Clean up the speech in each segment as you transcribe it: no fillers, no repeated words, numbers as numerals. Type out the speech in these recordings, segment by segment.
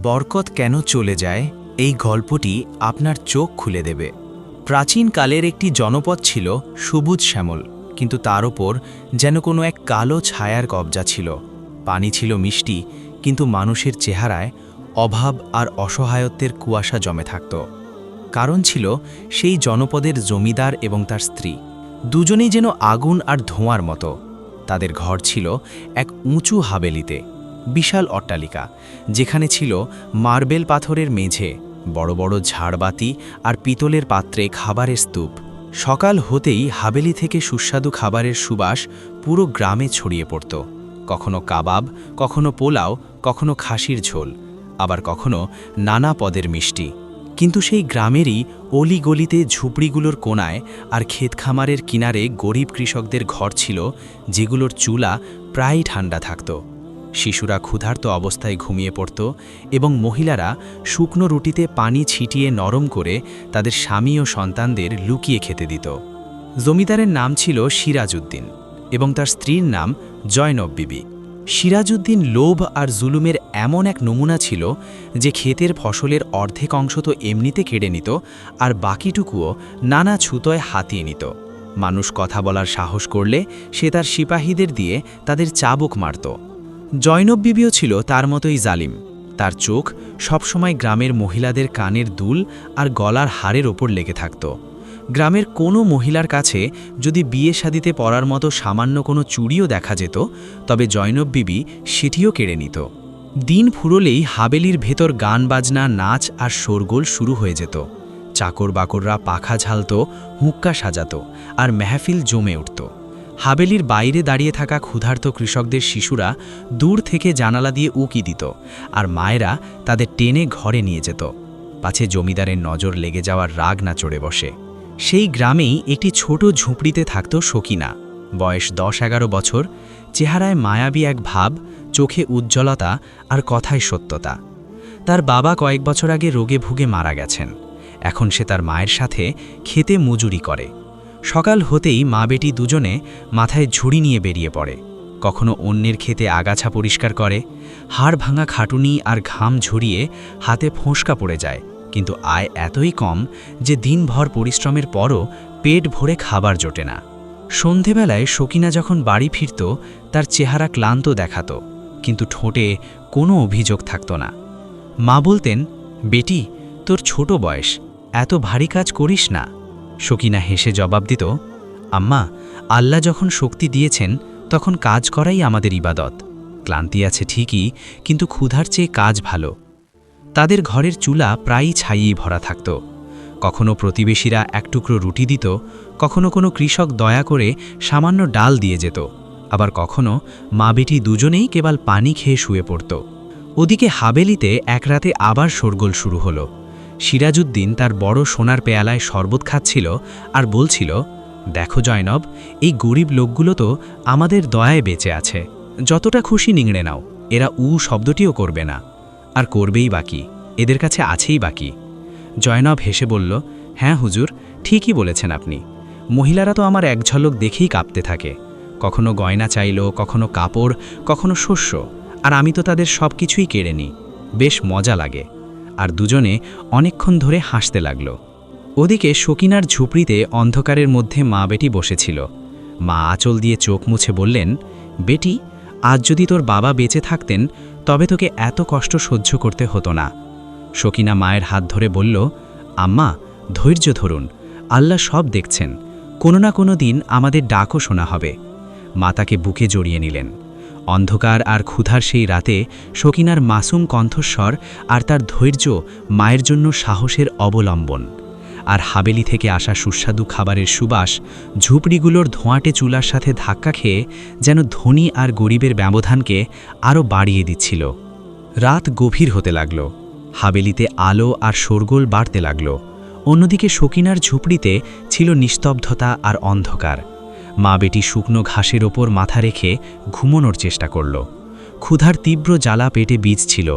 বরকত কেন চলে যায় এই গল্পটি আপনার চোখ খুলে দেবে। প্রাচীনকালের একটি জনপদ ছিল সবুজ শ্যামল, কিন্তু তার ওপর যেন কোনো এক কালো ছায়ার কবজা ছিল। পানি ছিল মিষ্টি, কিন্তু মানুষের চেহারায় অভাব আর অসহায়ত্বের কুয়াশা জমে থাকত। কারণ ছিল সেই জনপদের জমিদার এবং তার স্ত্রী, দুজনেই যেন আগুন আর ধোঁয়ার মতো। তাদের ঘর ছিল এক উঁচু হাবেলিতে, বিশাল অট্টালিকা, যেখানে ছিল মার্বেল পাথরের মেঝে, বড় বড় ঝাড়বাতি আর পিতলের পাত্রে খাবারের স্তূপ। সকাল হতেই হাবেলি থেকে সুস্বাদু খাবারের সুবাস পুরো গ্রামে ছড়িয়ে পড়ত। কখনো কাবাব, কখনো পোলাও, কখনো খাসির ঝোল, আবার কখনো নানা পদের মিষ্টি। কিন্তু সেই গ্রামেরই অলিগলিতে ঝুপড়িগুলোর কোণায় আর ক্ষেতখামারের কিনারে গরিব কৃষকদের ঘর ছিল, যেগুলোর চুলা প্রায়ই ঠান্ডা থাকত। শিশুরা ক্ষুধার্ত অবস্থায় ঘুমিয়ে পড়ত এবং মহিলারা শুকনো রুটিতে পানি ছিটিয়ে নরম করে তাদের স্বামী ও সন্তানদের লুকিয়ে খেতে দিত। জমিদারের নাম ছিল সিরাজউদ্দিন এবং তার স্ত্রীর নাম জয়নব বিবি। সিরাজউদ্দিন লোভ আর জুলুমের এমন এক নমুনা ছিল যে ক্ষেতের ফসলের অর্ধেক অংশ তো এমনিতে কেড়ে নিত, আর বাকিটুকুও নানা ছুতোয় হাতিয়ে নিত। মানুষ কথা বলার সাহস করলে সে তার সিপাহীদের দিয়ে তাদের চাবুক মারত। জয়নব বিবিও ছিল তার মতোই জালিম। তার চোখ সবসময় গ্রামের মহিলাদের কানের দুল আর গলার হাড়ের ওপর লেগে থাকত। গ্রামের কোনো মহিলার কাছে যদি বিয়ে শাদিতে পরার মতো সামান্য কোনো চুড়িও দেখা যেত, তবে জয়নব বিবি সেটিও কেড়ে নিত। দিন ফুরলেই হাবেলির ভেতর গান বাজনা, নাচ আর শোরগোল শুরু হয়ে যেত। চাকর বাকররা পাখা ঝালত, হুক্কা সাজাত, আর মেহফিল জমে উঠত। হাবেলির বাইরে দাঁড়িয়ে থাকা ক্ষুধার্ত কৃষকদের শিশুরা দূর থেকে জানালা দিয়ে উকি দিত, আর মায়েরা তাদের টেনে ঘরে নিয়ে যেত, পাছে জমিদারের নজর লেগে যাওয়ার রাগ না চড়ে বসে। সেই গ্রামেই একটি ছোট ঝুপড়িতে থাকত শকিনা। বয়স 10-11 বছর, চেহারায় মায়াবী এক ভাব, চোখে উজ্জ্বলতা আর কথায় সত্যতা। তার বাবা কয়েক বছর আগে রোগে ভুগে মারা গেছেন। এখন সে তার মায়ের সাথে খেতে মজুরি করে। সকাল হতেই মা বেটি দুজনে মাথায় ঝুড়ি নিয়ে বেরিয়ে পড়ে। কখনো অন্যের খেতে আগাছা পরিষ্কার করে, হাড় ভাঙা খাটুনি আর ঘাম ঝরিয়ে হাতে ফোঁসকা পড়ে যায়, কিন্তু আয় এতই কম যে দিনভর পরিশ্রমের পরও পেট ভরে খাবার জোটে না। সন্ধেবেলায় শকিনা যখন বাড়ি ফিরত, তার চেহারা ক্লান্ত দেখাত, কিন্তু ঠোঁটে কোনো অভিযোগ থাকত না। মা বলতেন, বেটি, তোর ছোট বয়স, এত ভারী কাজ করিস না। শকিনা হেসে জবাব দিত, আম্মা, আল্লাহ যখন শক্তি দিয়েছেন তখন কাজ করাই আমাদের ইবাদত। ক্লান্তি আছে ঠিকই, কিন্তু ক্ষুধার চেয়ে কাজ ভালো। তাদের ঘরের চুলা প্রায়ই ছাইয়েই ভরা থাকত। কখনো প্রতিবেশীরা এক টুকরো রুটি দিত, কখনো কোনো কৃষক দয়া করে সামান্য ডাল দিয়ে যেত, আবার কখনো মা বেটি দুজনেই কেবল পানি খেয়ে শুয়ে পড়ত। ওদিকে হাবেলিতে এক রাতে আবার শোরগোল শুরু হলো। সিরাজউদ্দিন তার বড় সোনার পেয়ালায় শরবত খাচ্ছিল আর বলছিল, দেখো জয়নব, এই গরিব লোকগুলো তো আমাদের দয়ায় বেঁচে আছে। যতটা খুশি নিংড়ে নাও, এরা শব্দটিও করবে না। আর করবেই বাকি, এদের কাছে আছেই বাকি। জয়নব হেসে বলল, হ্যাঁ হুজুর, ঠিকই বলেছেন আপনি। মহিলারা তো আমার এক ঝলক দেখেই কাঁপতে থাকে। কখনো গয়না চাইল, কখনো কাপড়, কখনো শস্য, আর আমি তো তাদের সব কিছুই কেড়ে নিই। বেশ মজা লাগে। আর দুজনে অনেকক্ষণ ধরে হাসতে লাগল। ওদিকে শকিনার ঝুপড়িতে অন্ধকারের মধ্যে মা বেটি বসেছিল। মা আঁচল দিয়ে চোখ মুছে বললেন, বেটি, আজ যদি তোর বাবা বেঁচে থাকতেন তবে তোকে এত কষ্ট সহ্য করতে হতো না। শকিনা মায়ের হাত ধরে বলল, আম্মা, ধৈর্য ধরুন, আল্লাহ সব দেখছেন। কোনো না কোনো দিন আমাদের ডাকও শোনা হবে। মা তাকে বুকে জড়িয়ে নিলেন। অন্ধকার আর ক্ষুধার সেই রাতে শকিনার মাসুম কণ্ঠস্বর আর তার ধৈর্য মায়ের জন্য সাহসের অবলম্বন। আর হাবেলি থেকে আসা সুস্বাদু খাবারের সুবাস ঝুপড়িগুলোর ধোঁয়াটে চুলার সাথে ধাক্কা খেয়ে যেন ধনী আর গরিবের ব্যবধানকে আরও বাড়িয়ে দিচ্ছিল। রাত গভীর হতে লাগল। হাবেলিতে আলো আর শোরগোল বাড়তে লাগল। অন্যদিকে শকিনার ঝুপড়িতে ছিল নিস্তব্ধতা আর অন্ধকার। মা বেটি শুকনো ঘাসের ওপর মাথা রেখে ঘুমানোর চেষ্টা করল। ক্ষুধার তীব্র জ্বালা পেটে বীজ ছিল,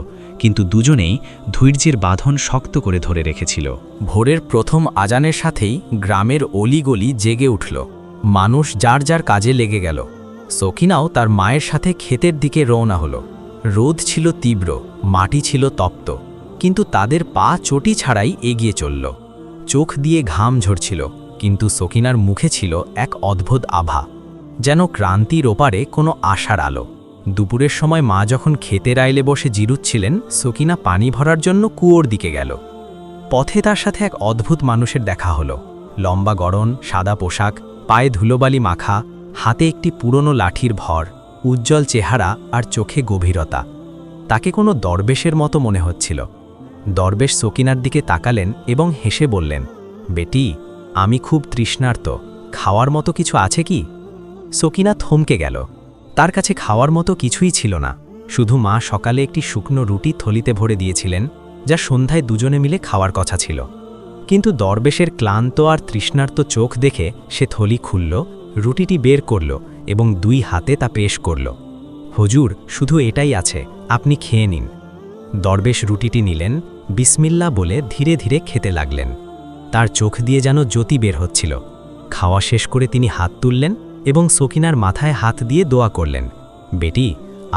কিন্তু দুজনেই ধৈর্যের বাঁধন শক্ত করে ধরে রেখেছিল। ভোরের প্রথম আজানের সাথেই গ্রামের অলিগলি জেগে উঠল। মানুষ যার যার কাজে লেগে গেল। শকিনাও তার মায়ের সাথে ক্ষেতের দিকে রওনা হলো। রোদ ছিল তীব্র, মাটি ছিল তপ্ত, কিন্তু তাদের পা চটি ছাড়াই এগিয়ে চলল। চোখ দিয়ে ঘাম ঝরছিল, কিন্তু সকিনার মুখে ছিল এক অদ্ভুত আভা, যেন ক্রান্তির ওপারে কোনো আশার আলো। দুপুরের সময় মা যখন ক্ষেতের আইলে বসে জিরুচ্ছিলেন, সকিনা পানি ভরার জন্য কুয়োর দিকে গেল। পথে তার সাথে এক অদ্ভুত মানুষের দেখা হলো। লম্বা গড়ন, সাদা পোশাক, পায়ে ধুলোবালি মাখা, হাতে একটি পুরনো লাঠির ভর, উজ্জ্বল চেহারা আর চোখে গভীরতা। তাকে কোনো দরবেশের মতো মনে হচ্ছিল। দরবেশ সকিনার দিকে তাকালেন এবং হেসে বললেন, বেটি, আমি খুব তৃষ্ণার্ত, খাওয়ার মতো কিছু আছে কি? সকিনা থমকে গেল। তার কাছে খাওয়ার মতো কিছুই ছিল না, শুধু মা সকালে একটি শুকনো রুটি থলিতে ভরে দিয়েছিলেন, যা সন্ধ্যায় দুজনে মিলে খাওয়ার কথা ছিল। কিন্তু দরবেশের ক্লান্ত আর তৃষ্ণার্ত চোখ দেখে সে থলি খুলল, রুটিটি বের করল এবং 2 হাতে তা পেশ করল। হুজুর, শুধু এটাই আছে, আপনি খেয়ে নিন। দরবেশ রুটিটি নিলেন, বিসমিল্লাহ বলে ধীরে ধীরে খেতে লাগলেন। তার চোখ দিয়ে যেন জ্যোতি বের হচ্ছিল। খাওয়া শেষ করে তিনি হাত তুললেন এবং সকিনার মাথায় হাত দিয়ে দোয়া করলেন, বেটি,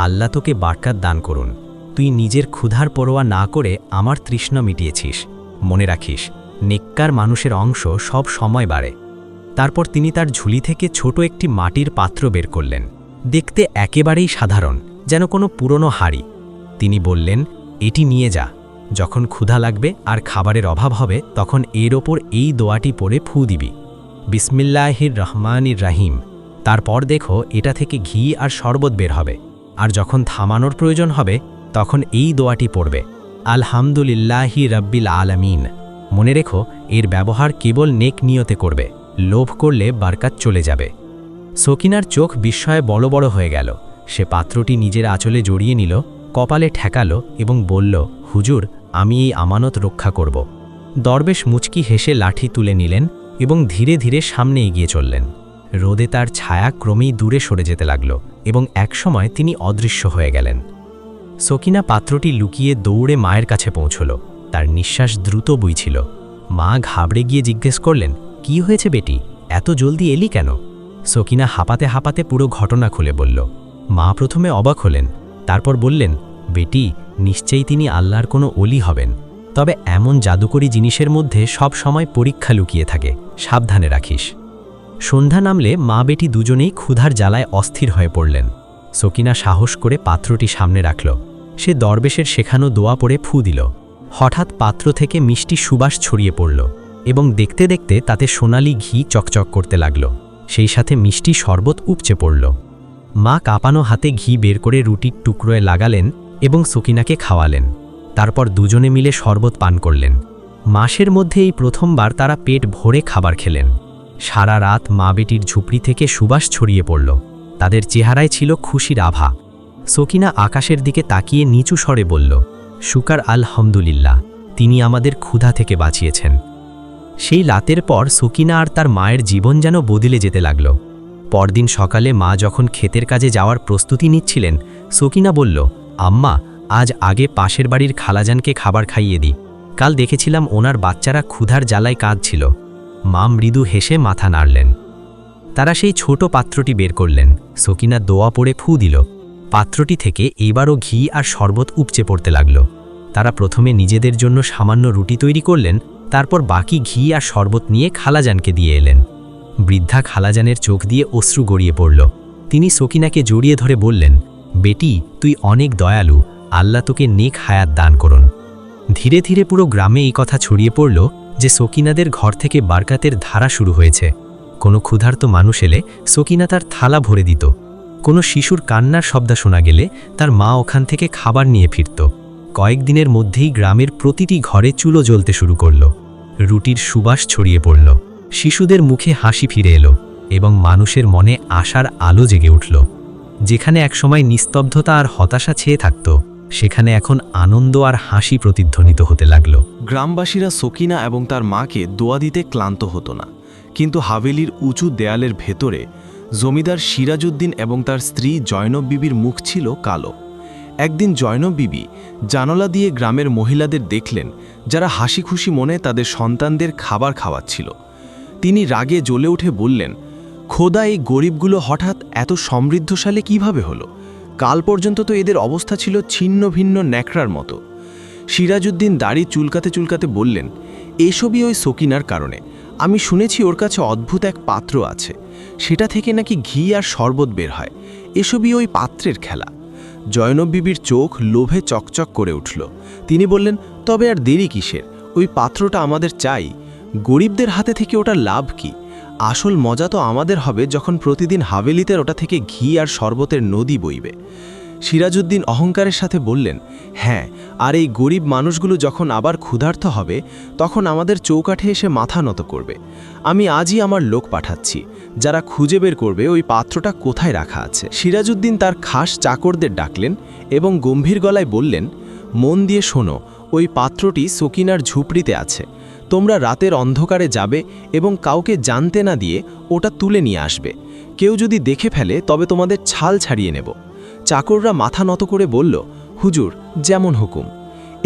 আল্লাহ তোকে বারকাত দান করুন। তুই নিজের ক্ষুধার পরোয়া না করে আমার তৃষ্ণা মিটিয়েছিস। মনে রাখিস, নেককার মানুষের অংশ সব সময় বাড়ে। তারপর তিনি তার ঝুলি থেকে ছোট একটি মাটির পাত্র বের করলেন, দেখতে একেবারেই সাধারণ, যেন কোনো পুরনো হাড়ি। তিনি বললেন, এটি নিয়ে যা। যখন ক্ষুধা লাগবে আর খাবারের অভাব হবে, তখন এর ওপর এই দোয়াটি পড়ে ফু দিবি, বিসমিল্লাহির রহমানির রাহিম। তারপর দেখো, এটা থেকে ঘি আর শরবত বের হবে। আর যখন থামানোর প্রয়োজন হবে, তখন এই দোয়াটি পড়বে, আলহামদুলিল্লাহি রাব্বিল আলামিন। মনে রেখো, এর ব্যবহার কেবল নেক নিয়তে করবে, লোভ করলে বারকাত চলে যাবে। সকিনার চোখ বিস্ময়ে বড় বড় হয়ে গেল। সে পাত্রটি নিজের আঁচলে জড়িয়ে নিল, কপালে ঠেকালো এবং বলল, হুজুর, আমি এই আমানত রক্ষা করব। দরবেশ মুচকি হেসে লাঠি তুলে নিলেন এবং ধীরে ধীরে সামনে এগিয়ে চললেন। রোদে তার ছায়া ক্রমেই দূরে সরে যেতে লাগল এবং একসময় তিনি অদৃশ্য হয়ে গেলেন। সকিনা পাত্রটি লুকিয়ে দৌড়ে মায়ের কাছে পৌঁছল। তার নিঃশ্বাস দ্রুত বইছিল। মা ঘাবড়ে গিয়ে জিজ্ঞেস করলেন, কি হয়েছে বেটি, এত জলদি এলি কেন? সকিনা হাঁপাতে হাঁপাতে পুরো ঘটনা খুলে বলল। মা প্রথমে অবাক হলেন, তারপর বললেন, বেটি, নিশ্চয়ই তিনি আল্লাহর কোনো অলি হবেন। তবে এমন জাদুকরী জিনিসের মধ্যে সব সময় পরীক্ষা লুকিয়ে থাকে, সাবধানে রাখিস। সন্ধ্যা নামলে মা বেটি দুজনেই ক্ষুধার জ্বালায় অস্থির হয়ে পড়লেন। সকিনা সাহস করে পাত্রটি সামনে রাখল। সে দরবেশের শেখানো দোয়া পড়ে ফু দিল। হঠাৎ পাত্র থেকে মিষ্টি সুবাস ছড়িয়ে পড়ল এবং দেখতে দেখতে তাতে সোনালি ঘি চকচক করতে লাগল। সেই সাথে মিষ্টি শরবত উপচে পড়ল। মা কাঁপানো হাতে ঘি বের করে রুটির টুকরোয় লাগালেন এবং সকিনাকে খাওয়ালেন। তারপর দুজনে মিলে শরবত পান করলেন। মাসের মধ্যে এই প্রথমবার তারা পেট ভরে খাবার খেলেন। সারা রাত মা বেটির ঝুপড়ি থেকে সুবাস ছড়িয়ে পড়ল। তাদের চেহারায় ছিল খুশির আভা। সকিনা আকাশের দিকে তাকিয়ে নিচু স্বরে বলল, শুকার আলহামদুলিল্লাহ, তিনি আমাদের ক্ষুধা থেকে বাঁচিয়েছেন। সেই রাতের পর সকিনা আর তার মায়ের জীবন যেন বদলে যেতে লাগল। পরদিন সকালে মা যখন ক্ষেতের কাজে যাওয়ার প্রস্তুতি নিচ্ছিলেন, সকিনা বলল, আম্মা, আজ আগে পাশের বাড়ির খালাজানকে খাবার খাইয়ে দিই। কাল দেখেছিলাম ওনার বাচ্চারা ক্ষুধার জ্বালায় কাঁদছিল। মা মৃদু হেসে মাথা নাড়লেন। তারা সেই ছোট পাত্রটি বের করলেন। সকিনা দোয়া পড়ে ফু দিল। পাত্রটি থেকে এইবারও ঘি আর শরবত উপচে পড়তে লাগল। তারা প্রথমে নিজেদের জন্য সামান্য রুটি তৈরি করলেন, তারপর বাকি ঘি আর শরবত নিয়ে খালাজানকে দিয়ে এলেন। বৃদ্ধা খালাজানের চোখ দিয়ে অশ্রু গড়িয়ে পড়ল। তিনি সকিনাকে জড়িয়ে ধরে বললেন, বেটি, তুই অনেক দয়ালু, আল্লাহ তোকে নেক হায়াত দান করুন। ধীরে ধীরে পুরো গ্রামে এই কথা ছড়িয়ে পড়ল যে সকিনাদের ঘর থেকে বারকাতের ধারা শুরু হয়েছে। কোনো ক্ষুধার্ত মানুষ এলে সকিনা তার থালা ভরে দিত। কোনো শিশুর কান্নার শব্দ শোনা গেলে তার মা ওখান থেকে খাবার নিয়ে ফিরত। কয়েকদিনের মধ্যেই গ্রামের প্রতিটি ঘরে চুলো জ্বলতে শুরু করল। রুটির সুবাস ছড়িয়ে পড়ল। শিশুদের মুখে হাসি ফিরে এলো এবং মানুষের মনে আশার আলো জেগে উঠল। যেখানে একসময় নিস্তব্ধতা আর হতাশা ছেয়ে থাকত, সেখানে এখন আনন্দ আর হাসি প্রতিধ্বনিত হতে লাগল। গ্রামবাসীরা সকিনা এবং তার মাকে দোয়া দিতে ক্লান্ত হতো না, কিন্তু হাভেলির উঁচু দেয়ালের ভেতরে জমিদার সিরাজউদ্দিন এবং তার স্ত্রী জয়নব বিবির মুখ ছিল কালো। একদিন জয়নব বিবি জানালা দিয়ে গ্রামের মহিলাদের দেখলেন, যারা হাসি খুশি মনে তাদের সন্তানদের খাবার খাওয়াচ্ছিল। তিনি রাগে জ্বলে উঠে বললেন, খোদা, এই গরিবগুলো হঠাৎ এত সমৃদ্ধশালী কিভাবে হলো? কাল পর্যন্ত তো এদের অবস্থা ছিল ছিন্ন ভিন্ন ন্যাকড়ার মতো। সিরাজউদ্দিন দাড়ি চুলকাতে চুলকাতে বললেন, এসবই ওই সকিনার কারণে। আমি শুনেছি ওর কাছে অদ্ভুত এক পাত্র আছে, সেটা থেকে নাকি ঘি আর শরবত বের হয়। এসবই ওই পাত্রের খেলা। জয়নব বিবির চোখ লোভে চকচক করে উঠল। তিনি বললেন, তবে আর দেরি কিসের? ওই পাত্রটা আমাদের চাই। গরিবদের হাতে থেকে ওটা লাভ কি? আসল মজা তো আমাদের হবে যখন প্রতিদিন হাভেলিতে ওটা থেকে ঘি আর শরবতের নদী বইবে। সিরাজউদ্দিন অহংকারের সাথে বললেন, হ্যাঁ, আর এই গরিব মানুষগুলো যখন আবার ক্ষুধার্ত হবে তখন আমাদের চৌকাঠে এসে মাথা নত করবে। আমি আজই আমার লোক পাঠাচ্ছি, যারা খুঁজে বের করবে ওই পাত্রটা কোথায় রাখা আছে। সিরাজউদ্দিন তার খাস চাকরদের ডাকলেন এবং গম্ভীর গলায় বললেন, মন দিয়ে শোনো, ওই পাত্রটি সকিনার ঝুপড়িতে আছে। তোমরা রাতের অন্ধকারে যাবে এবং কাউকে জানতে না দিয়ে ওটা তুলে নিয়ে আসবে। কেউ যদি দেখে ফেলে তবে তোমাদের ছাল ছাড়িয়ে নেব। চাকররা মাথা নত করে বলল, হুজুর, যেমন হুকুম।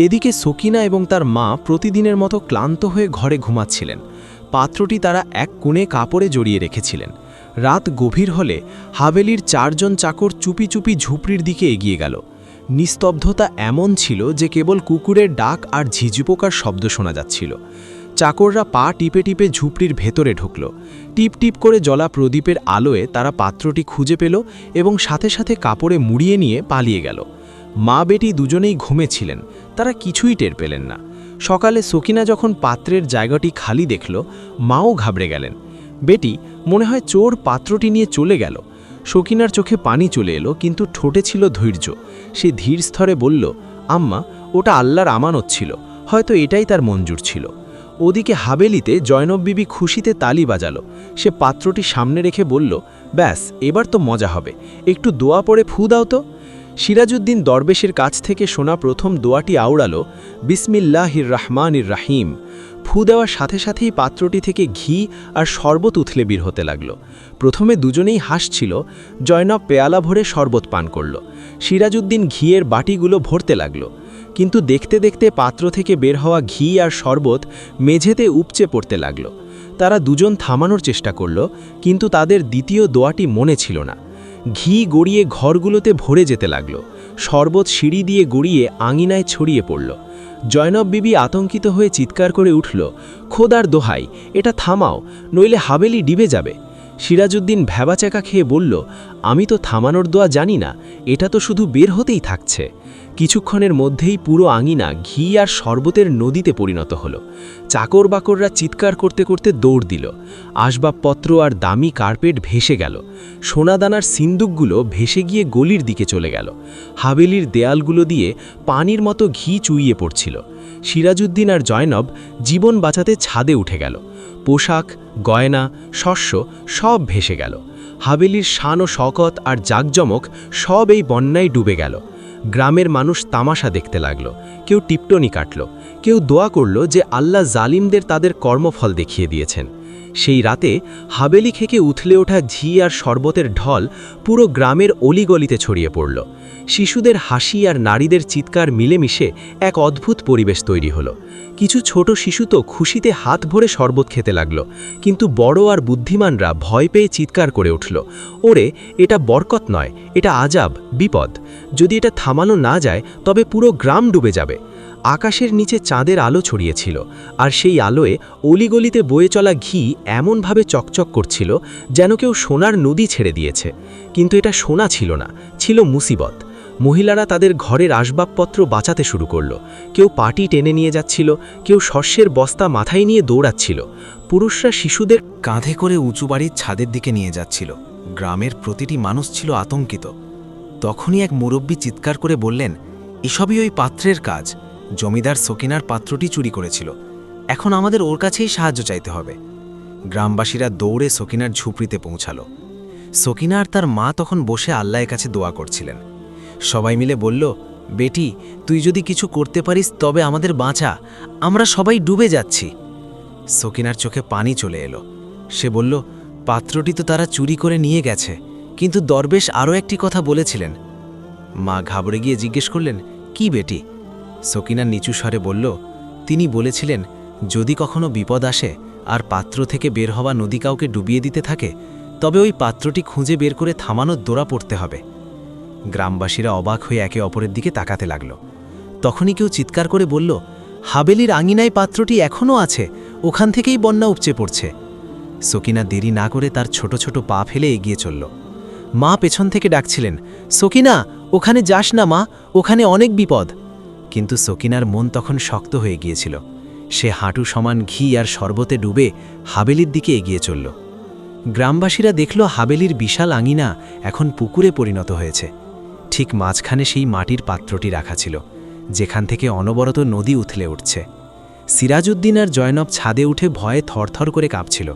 এদিকে সকিনা এবং তার মা প্রতিদিনের মতো ক্লান্ত হয়ে ঘরে ঘুমাচ্ছিলেন। পাত্রটি তারা এক কোণে কাপড়ে জড়িয়ে রেখেছিলেন। রাত গভীর হলে হাভেলির 4 জন চাকর চুপি চুপি ঝুপড়ির দিকে এগিয়ে গেল। নিস্তব্ধতা এমন ছিল যে কেবল কুকুরের ডাক আর ঝিঝিপোকার শব্দ শোনা যাচ্ছিল। চাকররা পা টিপে টিপে ঝুপড়ির ভেতরে ঢুকল। টিপ টিপ করে জ্বলা প্রদীপের আলোয় তারা পাত্রটি খুঁজে পেল এবং সাথে সাথে কাপড়ে মুড়িয়ে নিয়ে পালিয়ে গেল। মা বেটি দুজনেই ঘুমেছিলেন, তারা কিছুই টের পেলেন না। সকালে সকিনা যখন পাত্রের জায়গাটি খালি দেখল, মাও ঘাবড়ে গেলেন। বেটি, মনে হয় চোর পাত্রটি নিয়ে চলে গেল। সকিনার চোখে পানি চলে এলো, কিন্তু ঠোঁটে ছিল ধৈর্য। সে ধীর স্থরে বলল, আম্মা, ওটা আল্লাহর আমানত ছিল, হয়তো এটাই তার মঞ্জুর ছিল। ওদিকে হাভেলিতে জয়নব বিবি খুশিতে তালি বাজালো। সে পাত্রটি সামনে রেখে বলল, ব্যাস, এবার তো মজা হবে, একটু দোয়া পড়ে ফু দাও তো। সিরাজউদ্দিন দরবেশের কাছ থেকে শোনা প্রথম দোয়াটি আওড়ালো, বিসমিল্লাহির রহমানির রাহিম। ফু দেওয়ার সাথে সাথেই পাত্রটি থেকে ঘি আর শরবত উথলে বের হতে লাগল। প্রথমে দুজনেই হাসছিল। জয়নব পেয়ালা ভরে শরবত পান করল। সিরাজউদ্দিন ঘিয়ের বাটিগুলো ভরতে লাগল। কিন্তু দেখতে দেখতে পাত্র থেকে বের হওয়া ঘি আর শরবত মেঝেতে উপচে পড়তে লাগল। তারা দুজন থামানোর চেষ্টা করল, কিন্তু তাদের দ্বিতীয় দোয়াটি মনে ছিল না। ঘি গড়িয়ে ঘরগুলোতে ভরে যেতে লাগল। শরবত সিঁড়ি দিয়ে গড়িয়ে আঙিনায় ছড়িয়ে পড়ল। জয়নব বিবি আতঙ্কিত হয়ে চিৎকার করে উঠল, খোদার দোহাই, এটা থামাও, নইলে হাভেলি ডিবে যাবে। সিরাজউদ্দিন ভ্যাবাচাকা খেয়ে বলল, আমি তো থামানোর দোয়া জানি না, এটা তো শুধু বের হতেই থাকছে। কিছুক্ষণের মধ্যেই পুরো আঙিনা ঘি আর শরবতের নদীতে পরিণত হল। চাকর বাকররা চিৎকার করতে করতে দৌড় দিল। আসবাবপত্র আর দামি কার্পেট ভেসে গেল। সোনাদানার সিন্দুকগুলো ভেসে গিয়ে গলির দিকে চলে গেল। হাভেলির দেয়ালগুলো দিয়ে পানির মতো ঘি চুইয়ে পড়ছিল। সিরাজউদ্দিন আর জয়নব জীবন বাঁচাতে ছাদে উঠে গেল। পোশাক, গয়না, শস্য সব ভেসে গেল। হাভেলির শান ও শকত আর জাকজমক সব এই বন্যায় ডুবে গেল। গ্রামের মানুষ তামাশা দেখতে লাগল। কেউ টিপটনি কাটল, কেউ দোয়া করল যে আল্লাহ জালিমদের তাদের কর্মফল দেখিয়ে দিয়েছেন। সেই রাতে হাভেলি থেকে উথলে ওঠা ঘি আর শরবতের ঢল পুরো গ্রামের অলিগলিতে ছড়িয়ে পড়ল। শিশুদের হাসি আর নারীদের চিৎকার মিলেমিশে এক অদ্ভুত পরিবেশ তৈরি হলো। কিছু ছোট শিশু তো খুশিতে হাত ভরে শরবত খেতে লাগল, কিন্তু বড় আর বুদ্ধিমানরা ভয় পেয়ে চিৎকার করে উঠল, ওরে, এটা বরকত নয়, এটা আজাব, বিপদ। যদি এটা থামানো না যায় তবে পুরো গ্রাম ডুবে যাবে। আকাশের নিচে চাঁদের আলো ছড়িয়েছিল, আর সেই আলোয় অলিগলিতে বয়ে চলা ঘি এমনভাবে চকচক করছিল যেন কেউ সোনার নদী ছেড়ে দিয়েছে। কিন্তু এটা সোনা ছিল না, ছিল মুসিবত। মহিলারা তাদের ঘরের আসবাবপত্র বাঁচাতে শুরু করল। কেউ পাটি টেনে নিয়ে যাচ্ছিল, কেউ শস্যের বস্তা মাথায় নিয়ে দৌড়াচ্ছিল। পুরুষরা শিশুদের কাঁধে করে উঁচু বাড়ির ছাদের দিকে নিয়ে যাচ্ছিল। গ্রামের প্রতিটি মানুষ ছিল আতঙ্কিত। তখনই এক মুরব্বী চিৎকার করে বললেন, এসবই ওই পাত্রের কাজ। জমিদার সকিনার পাত্রটি চুরি করেছিল, এখন আমাদের ওর কাছেই সাহায্য চাইতে হবে। গ্রামবাসীরা দৌড়ে সকিনার ঝুপড়িতে পৌঁছালো। সকিনা আর তার মা তখন বসে আল্লাহর কাছে দোয়া করছিলেন। সবাই মিলে বলল, বেটি, তুই যদি কিছু করতে পারিস তবে আমাদের বাঁচা, আমরা সবাই ডুবে যাচ্ছি। সকিনার চোখে পানি চলে এলো। সে বলল, পাত্রটি তো তারা চুরি করে নিয়ে গেছে, কিন্তু দরবেশ আরও একটি কথা বলেছিলেন। মা ঘাবড়ে গিয়ে জিজ্ঞেস করলেন, কি বেটি? সকিনা নিচু স্বরে বলল, তিনি বলেছিলেন, যদি কখনো বিপদ আসে আর পাত্র থেকে বের হওয়া নদী কাউকে ডুবিয়ে দিতে থাকে, তবে ওই পাত্রটি খুঁজে বের করে থামানোর দোড়া পড়তে হবে। গ্রামবাসীরা অবাক হয়ে একে অপরের দিকে তাকাতে লাগল। তখনই কেউ চিৎকার করে বলল, হাবেলির আঙিনায় পাত্রটি এখনও আছে, ওখান থেকেই বন্যা উপচে পড়ছে। সকিনা দেরি না করে তার ছোট ছোট পা ফেলে এগিয়ে চলল। মা পেছন থেকে ডাকছিলেন, সকিনা, ওখানে যাস না মা, ওখানে অনেক বিপদ। কিন্তু সকিনার মন তখন শক্ত হয়ে গিয়েছিল। সে হাঁটু সমান ঘি আর শরবতে ডুবে হাবেলির দিকে এগিয়ে চলল। গ্রামবাসীরা দেখল হাবেলির বিশাল আঙিনা এখন পুকুরে পরিণত হয়েছে। ঠিক মাঝখানে সেই মাটির পাত্রটি রাখা ছিল, যেখান থেকে অনবরত নদী উথলে উঠছে। সিরাজউদ্দিন আর জয়নব ছাদে উঠে ভয়ে থরথর করে কাঁপছিল।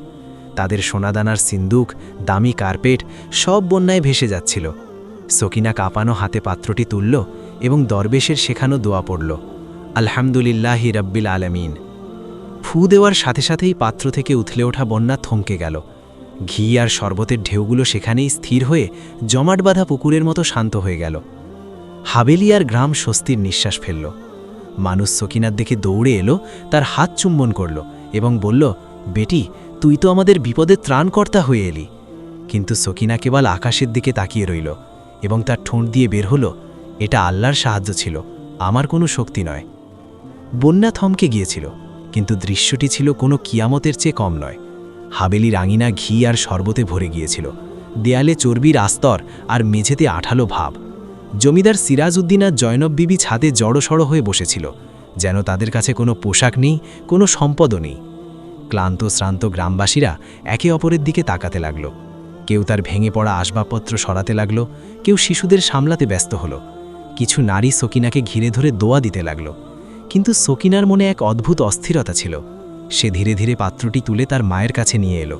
তাদের সোনাদানার সিন্দুক, দামি কার্পেট সব বন্যায় ভেসে যাচ্ছিল। সকিনা কাঁপানো হাতে পাত্রটি তুলল এবং দরবেশের শেখানো দোয়া পড়ল, আলহামদুলিল্লাহি রাব্বিল আলামিন। ফু দেওয়ার সাথে সাথেই পাত্র থেকে উথলে ওঠা বন্যা থমকে গেল। ঘি আর শরবতের ঢেউগুলো সেখানেই স্থির হয়ে জমাট বাঁধা পুকুরের মতো শান্ত হয়ে গেল। হাবেলি আর গ্রাম স্বস্তির নিঃশ্বাস ফেলল। মানুষ সকিনার দিকে দৌড়ে এলো, তার হাত চুম্বন করল এবং বলল, বেটি, তুই তো আমাদের বিপদের ত্রাণকর্তা হয়ে এলি। কিন্তু সকিনা কেবল আকাশের দিকে তাকিয়ে রইল এবং তার ঠোঁট দিয়ে বের হলো, এটা আল্লাহর সাহায্য ছিল, আমার কোনো শক্তি নয়। বন্যা থমকে গিয়েছিল, কিন্তু দৃশ্যটি ছিল কোনো কিয়ামতের চেয়ে কম নয়। হাবেলির আঙিনা ঘি আর শরবতে ভরে গিয়েছিল। দেয়ালে চর্বির আস্তর আর মেঝেতে আঠালো ভাব। জমিদার সিরাজউদ্দিন আর জয়নব বিবি ছাদে জড়সড় হয়ে বসেছিল, যেন তাদের কাছে কোনো পোশাক নেই, কোনো সম্পদও নেই। ক্লান্ত শ্রান্ত গ্রামবাসীরা একে অপরের দিকে তাকাতে লাগল। কেউ তার ভেঙে পড়া আসবাবপত্র সরাতে লাগল, কেউ শিশুদের সামলাতে ব্যস্ত হলো। কিছু নারী সকিনাকে ঘিরে ধরে দোয়া দিতে লাগল। কিন্তু সকিনার মনে এক অদ্ভুত অস্থিরতা ছিল। সে ধীরে ধীরে পাত্রটি তুলে তার মায়ের কাছে নিয়ে এলো।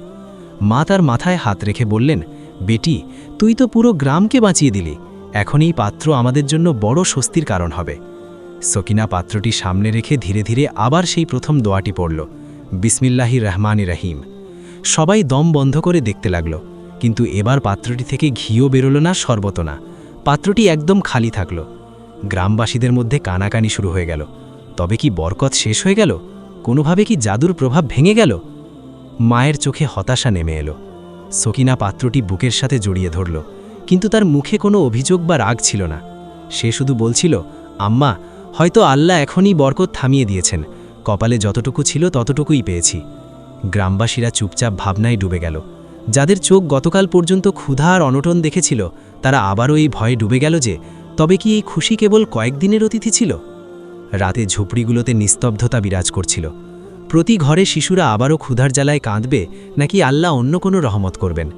মা তার মাথায় হাত রেখে বললেন, বেটি, তুই তো পুরো গ্রামকে বাঁচিয়ে দিলি, এখন এই পাত্র আমাদের জন্য বড় স্বস্তির কারণ হবে। সকিনা পাত্রটি সামনে রেখে ধীরে ধীরে আবার সেই প্রথম দোয়াটি পড়ল, বিসমিল্লাহির রহমানির রহিম। সবাই দম বন্ধ করে দেখতে লাগল, কিন্তু এবার পাত্রটি থেকে ঘিও বেরোল না, শরবত না। পাত্রটি একদম খালি থাকল। গ্রামবাসীদের মধ্যে কানাকানি শুরু হয়ে গেল। তবে কি বরকত শেষ হয়ে গেল? কোনোভাবে কি জাদুর প্রভাব ভেঙে গেল? মায়ের চোখে হতাশা নেমে এলো। সকিনা পাত্রটি বুকের সাথে জড়িয়ে ধরল, কিন্তু তার মুখে কোনো অভিযোগ বা রাগ ছিল না। সে শুধু বলছিল, আম্মা, হয়তো আল্লাহ এখনই বরকত থামিয়ে দিয়েছেন, কপালে যতটুকু ছিল ততটুকুই পেয়েছি। গ্রামবাসীরা চুপচাপ ভাবনায় ডুবে গেল। যাদের চোখ গতকাল পর্যন্ত ক্ষুধা আর অনটন দেখেছিল, তারা আবারও এই ভয়ে ডুবে গেল যে তবে কি এই খুশি কেবল কয়েকদিনের অতিথি ছিল? রাতে ঝুপড়িগুলোতে নিস্তব্ধতা বিরাজ করছিল। প্রতি ঘরে শিশুরা আবারও ক্ষুধার জ্বালায় কাঁদবে, নাকি আল্লাহ অন্য কোনো রহমত করবেন?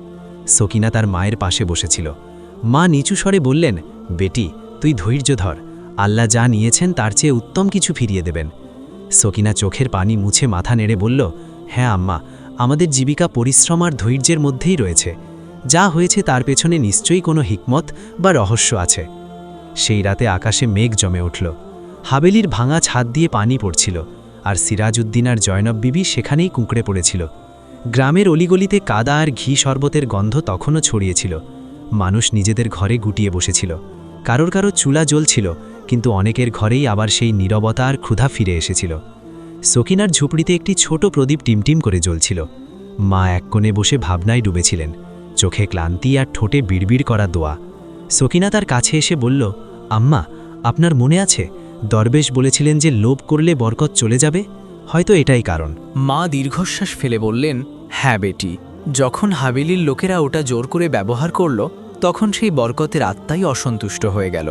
সকিনা তার মায়ের পাশে বসেছিল। মা নিচু স্বরে বললেন, বেটি, তুই ধৈর্য ধর, আল্লাহ যা নিয়েছেন তার চেয়ে উত্তম কিছু ফিরিয়ে দেবেন। সকিনা চোখের পানি মুছে মাথা নেড়ে বলল, হ্যাঁ আম্মা, আমাদের জীবিকা পরিশ্রম আর ধৈর্যের মধ্যেই রয়েছে। যা হয়েছে তার পেছনে নিশ্চয়ই কোনো হিকমত বা রহস্য আছে। সেই রাতে আকাশে মেঘ জমে উঠল। হাবেলির ভাঙা ছাদ দিয়ে পানি পড়ছিল, আর সিরাজউদ্দিন আর জয়নব বিবি সেখানেই কুঁকড়ে পড়েছিল। গ্রামের অলিগলিতে কাদা আর ঘি শরবতের গন্ধ তখনও ছড়িয়েছিল। মানুষ নিজেদের ঘরে গুটিয়ে বসেছিল। কারোর কারো চুলা জ্বলছিল, কিন্তু অনেকের ঘরেই আবার সেই নীরবতা আর ক্ষুধা ফিরে এসেছিল। সকিনার ঝুপড়িতে একটি ছোট প্রদীপ টিমটিম করে জ্বলছিল। মা এক কোণে বসে ভাবনায় ডুবেছিলেন, চোখে ক্লান্তি আর ঠোঁটে বিড়বিড় করা দোয়া। সকিনা তার কাছে এসে বলল, আম্মা, আপনার মনে আছে দরবেশ বলেছিলেন যে লোভ করলে বরকত চলে যাবে? হয়তো এটাই কারণ। মা দীর্ঘশ্বাস ফেলে বললেন, হ্যাঁ বেটি, যখন হাবেলির লোকেরা ওটা জোর করে ব্যবহার করল, তখন সেই বরকতের আত্মাই অসন্তুষ্ট হয়ে গেল।